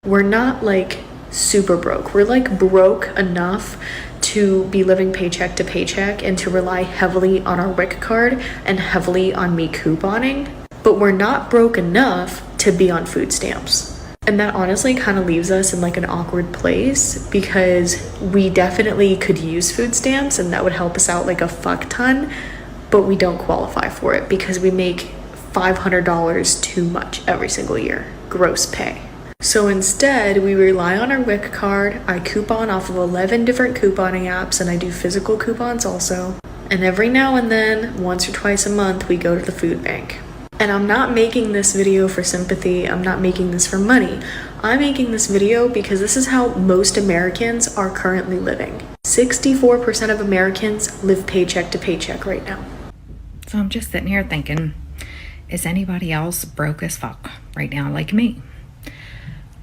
We're not like super broke. We're like broke enough to be living paycheck to paycheck and to rely heavily on our WIC card and heavily on me couponing. But we're not broke enough to be on food stamps. And that honestly kind of leaves us in like an awkward place because we definitely could use food stamps and that would help us out like a fuck ton, but we don't qualify for it because we make $500 too much every single year, gross pay. So instead, we rely on our WIC card. I coupon off of 11 different couponing apps and I do physical coupons also. And every now and then, once or twice a month, we go to the food bank. And I'm not making this video for sympathy. I'm not making this for money. I'm making this video because this is how most Americans are currently living. 64% of Americans live paycheck to paycheck right now. So I'm just sitting here thinking, is anybody else broke as fuck right now like me?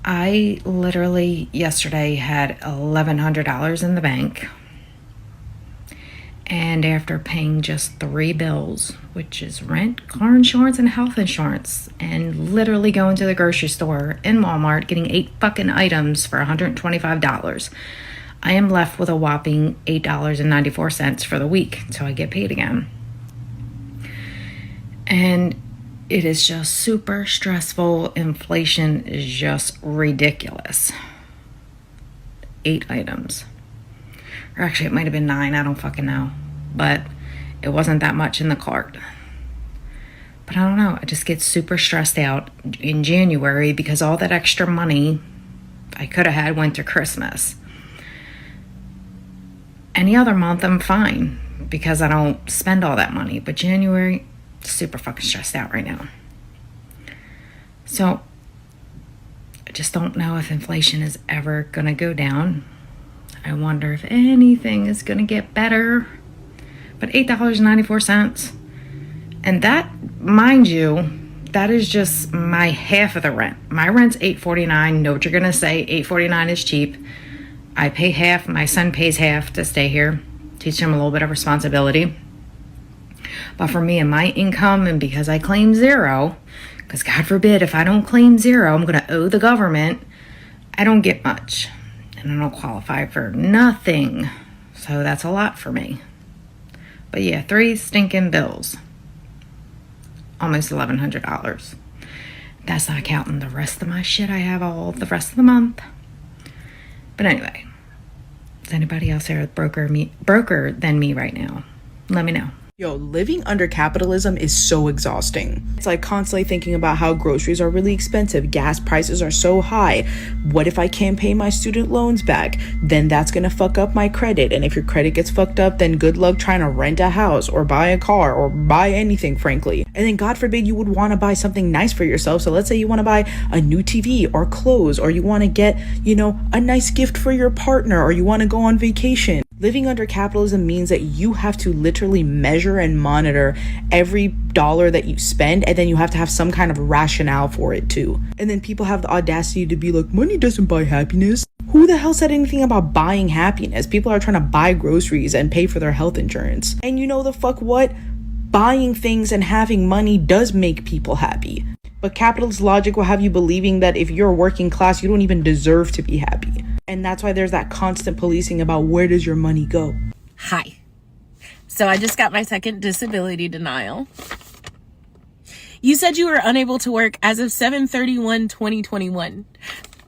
I literally yesterday had $1,100 in the bank. And after paying just 3 bills, which is rent, car insurance, and health insurance, and literally going to the grocery store in Walmart, getting 8 fucking items for $125, I am left with a whopping $8.94 for the week until I get paid again. And it is just super stressful. Inflation is just ridiculous. 8 items. Or actually, it might have been 9. I don't fucking know. But it wasn't that much in the cart. But I don't know. I just get super stressed out in January because all that extra money I could have had went to Christmas. Any other month, I'm fine because I don't spend all that money. But January, super fucking stressed out right now. So I just don't know if inflation is ever going to go down. I wonder if anything is going to get better. But $8.94. And that, mind you, that is just my half of the rent. My rent's $8.49. Know what you're going to say. $8.49 is cheap. I pay half. My son pays half to stay here. Teach him a little bit of responsibility. But for me and my income, and because I claim 0, because God forbid if I don't claim 0, I'm going to owe the government, I don't get much. And I don't qualify for nothing. So that's a lot for me. But yeah, 3 stinking bills. Almost $1,100. That's not counting the rest of my shit I have all the rest of the month. But anyway, is anybody else there broker than me right now? Let me know. Yo, living under capitalism is so exhausting. It's like constantly thinking about how groceries are really expensive, gas prices are so high. What if I can't pay my student loans back? Then that's gonna fuck up my credit. And if your credit gets fucked up, then good luck trying to rent a house or buy a car or buy anything, frankly. And then God forbid you would want to buy something nice for yourself. So let's say you want to buy a new TV or clothes, or you want to get, a nice gift for your partner, or you want to go on vacation. Living under capitalism means that you have to literally measure and monitor every dollar that you spend, and then you have to have some kind of rationale for it too. And then people have the audacity to be like, money doesn't buy happiness. Who the hell said anything about buying happiness? People are trying to buy groceries and pay for their health insurance. And you know the fuck what? Buying things and having money does make people happy. But capitalist logic will have you believing that if you're working class, you don't even deserve to be happy. And that's why there's that constant policing about where does your money go. Hi. So I just got my second disability denial. You said you were unable to work as of 7/31/2021.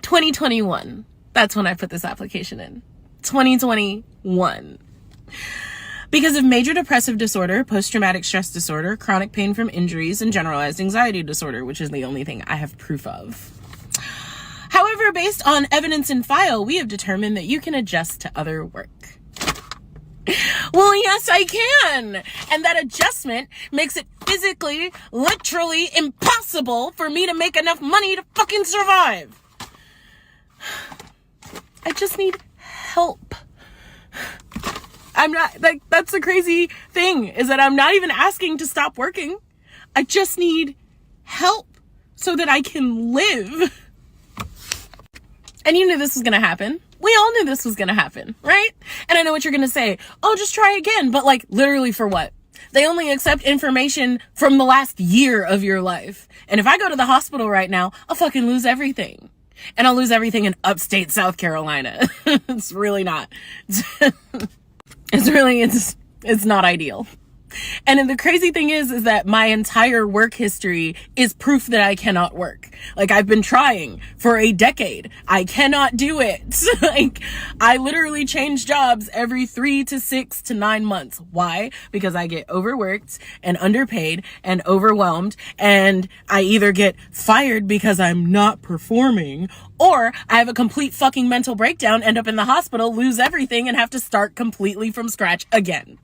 2021. That's when I put this application in. 2021. Because of major depressive disorder, post-traumatic stress disorder, chronic pain from injuries, and generalized anxiety disorder, which is the only thing I have proof of. However, based on evidence in file, we have determined that you can adjust to other work. Well, yes, I can. And that adjustment makes it physically, literally impossible for me to make enough money to fucking survive. I just need help. I'm not, that's the crazy thing, is that I'm not even asking to stop working. I just need help so that I can live. And you knew this was going to happen. We all knew this was going to happen, right? And I know what you're going to say. Oh, just try again. But literally for what? They only accept information from the last year of your life. And if I go to the hospital right now, I'll fucking lose everything. And I'll lose everything in upstate South Carolina. It's really not. It's not ideal. And then the crazy thing is that my entire work history is proof that I cannot work. Like, I've been trying for a decade. I cannot do it. Like, I literally change jobs every 3 to 6 to 9 months. Why? Because I get overworked and underpaid and overwhelmed, and I either get fired because I'm not performing, or I have a complete fucking mental breakdown, end up in the hospital, lose everything, and have to start completely from scratch again.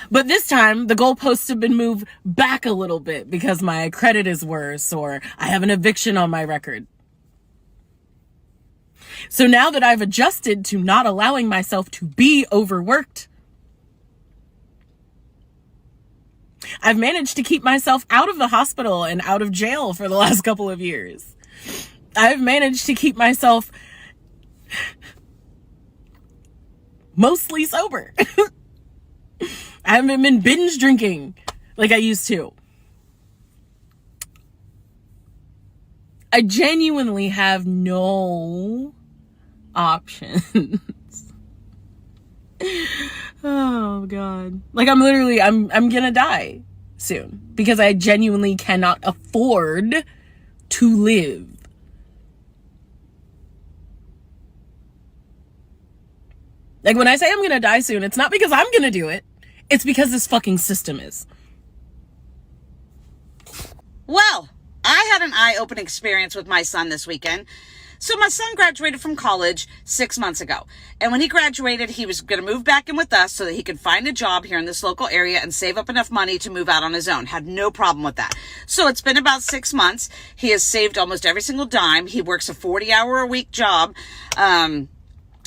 But this time, the goalposts have been moved back a little bit because my credit is worse, or I have an eviction on my record. So now that I've adjusted to not allowing myself to be overworked, I've managed to keep myself out of the hospital and out of jail for the last couple of years. I've managed to keep myself mostly sober. I haven't been binge drinking like I used to. I genuinely have no options. Oh God. Like, I'm gonna die soon because I genuinely cannot afford to live. Like, when I say I'm gonna die soon, it's not because I'm gonna do it. It's because this fucking system is. Well, I had an eye-opening experience with my son this weekend. So my son graduated from college 6 months ago. And when he graduated, he was going to move back in with us so that he could find a job here in this local area and save up enough money to move out on his own. Had no problem with that. So it's been about 6 months. He has saved almost every single dime. He works a 40-hour-a-week job.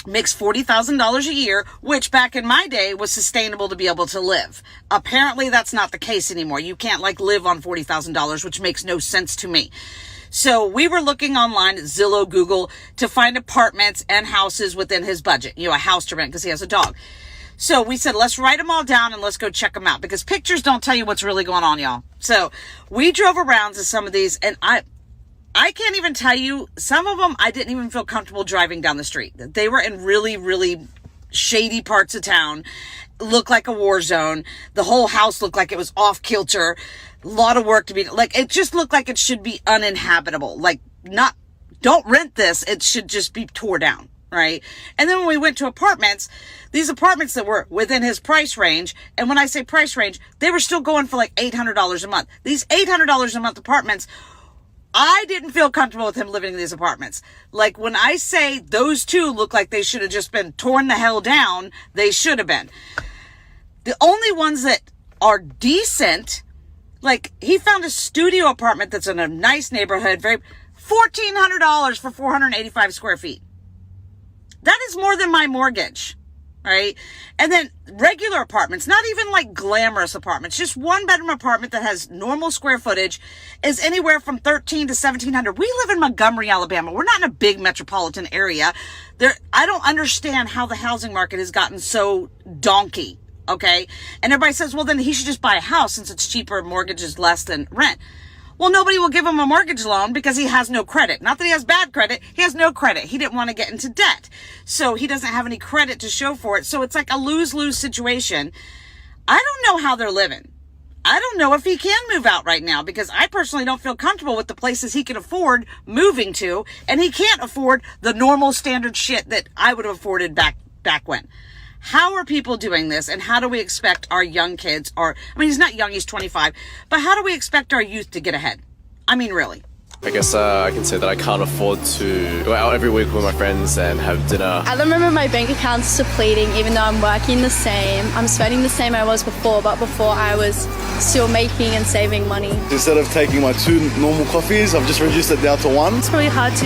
Makes $40,000 a year, which back in my day was sustainable to be able to live. Apparently that's not the case anymore. You can't live on $40,000, which makes no sense to me. So we were looking online at Zillow, Google to find apartments and houses within his budget, a house to rent because he has a dog. So we said, let's write them all down and let's go check them out because pictures don't tell you what's really going on, y'all. So we drove around to some of these, and I can't even tell you, some of them I didn't even feel comfortable driving down the street. They were in really, really shady parts of town, looked like a war zone. The whole house looked like it was off kilter. A lot of work to be, it just looked like it should be uninhabitable. Don't rent this. It should just be tore down, right? And then when we went to apartments, these apartments that were within his price range, and when I say price range, they were still going for $800 a month. These $800 a month apartments, I didn't feel comfortable with him living in these apartments. When I say those two look like they should have just been torn the hell down, they should have been. The only ones that are decent, he found a studio apartment that's in a nice neighborhood, $1,400 for 485 square feet. That is more than my mortgage, right? And then regular apartments, not even glamorous apartments, just 1-bedroom apartment that has normal square footage is anywhere from $1,300 to $1,700. We live in Montgomery, Alabama. We're not in a big metropolitan area. I don't understand how the housing market has gotten so donkey, okay? And everybody says, well, then he should just buy a house since it's cheaper, mortgage is less than rent. Well, nobody will give him a mortgage loan because he has no credit. Not that he has bad credit. He has no credit. He didn't want to get into debt. So he doesn't have any credit to show for it. So it's like a lose-lose situation. I don't know how they're living. I don't know if he can move out right now because I personally don't feel comfortable with the places he can afford moving to. And he can't afford the normal standard shit that I would have afforded back when. How are people doing this, and how do we expect our young kids, he's not young, he's 25, but how do we expect our youth to get ahead? Really. I guess I can say that I can't afford to go out every week with my friends and have dinner. At the moment, my bank account's depleting, even though I'm working the same. I'm spending the same I was before, but before I was still making and saving money. Instead of taking my 2 normal coffees, I've just reduced it down to 1. It's really hard to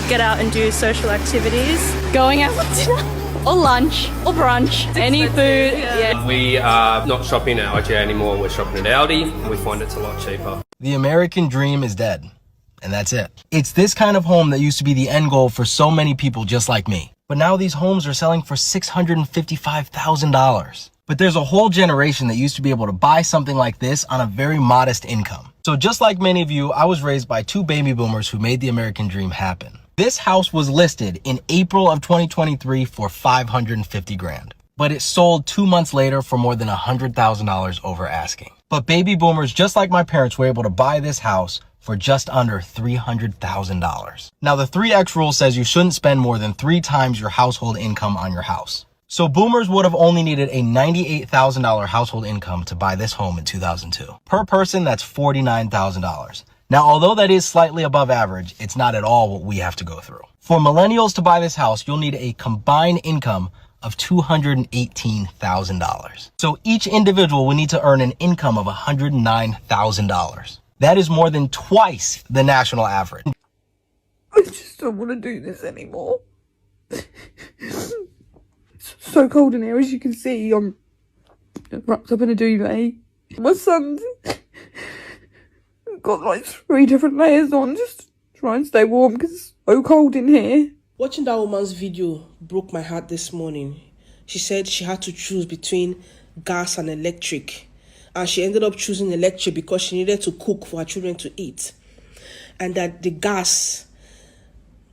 get out and do social activities. Going out for dinner. Or lunch, or brunch, any food, yeah. We are not shopping at IGA anymore, we're shopping at Aldi, and we find it's a lot cheaper. The American dream is dead, and that's it. It's this kind of home that used to be the end goal for so many people just like me. But now these homes are selling for $655,000. But there's a whole generation that used to be able to buy something like this on a very modest income. So just like many of you, I was raised by two baby boomers who made the American dream happen. This house was listed in April of 2023 for $550 grand, but it sold 2 months later for more than $100,000 over asking. But baby boomers, just like my parents, were able to buy this house for just under $300,000. Now, the 3X rule says you shouldn't spend more than 3 times your household income on your house. So boomers would have only needed a $98,000 household income to buy this home in 2002. Per person, that's $49,000. Now, although that is slightly above average, it's not at all what we have to go through. For millennials to buy this house, you'll need a combined income of $218,000. So each individual will need to earn an income of $109,000. That is more than twice the national average. I just don't want to do this anymore. It's so cold in here, as you can see. I'm wrapped up in a duvet. My son's got like 3 different layers on, just to try and stay warm because it's so cold in here. Watching that woman's video broke my heart this morning. She said she had to choose between gas and electric. And she ended up choosing electric because she needed to cook for her children to eat. And that the gas,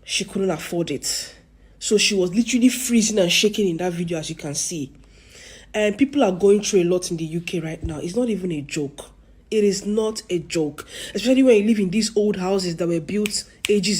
she couldn't afford it. So she was literally freezing and shaking in that video, as you can see. And people are going through a lot in the UK right now. It's not even a joke. It is not a joke. Especially when you live in these old houses that were built ages ago.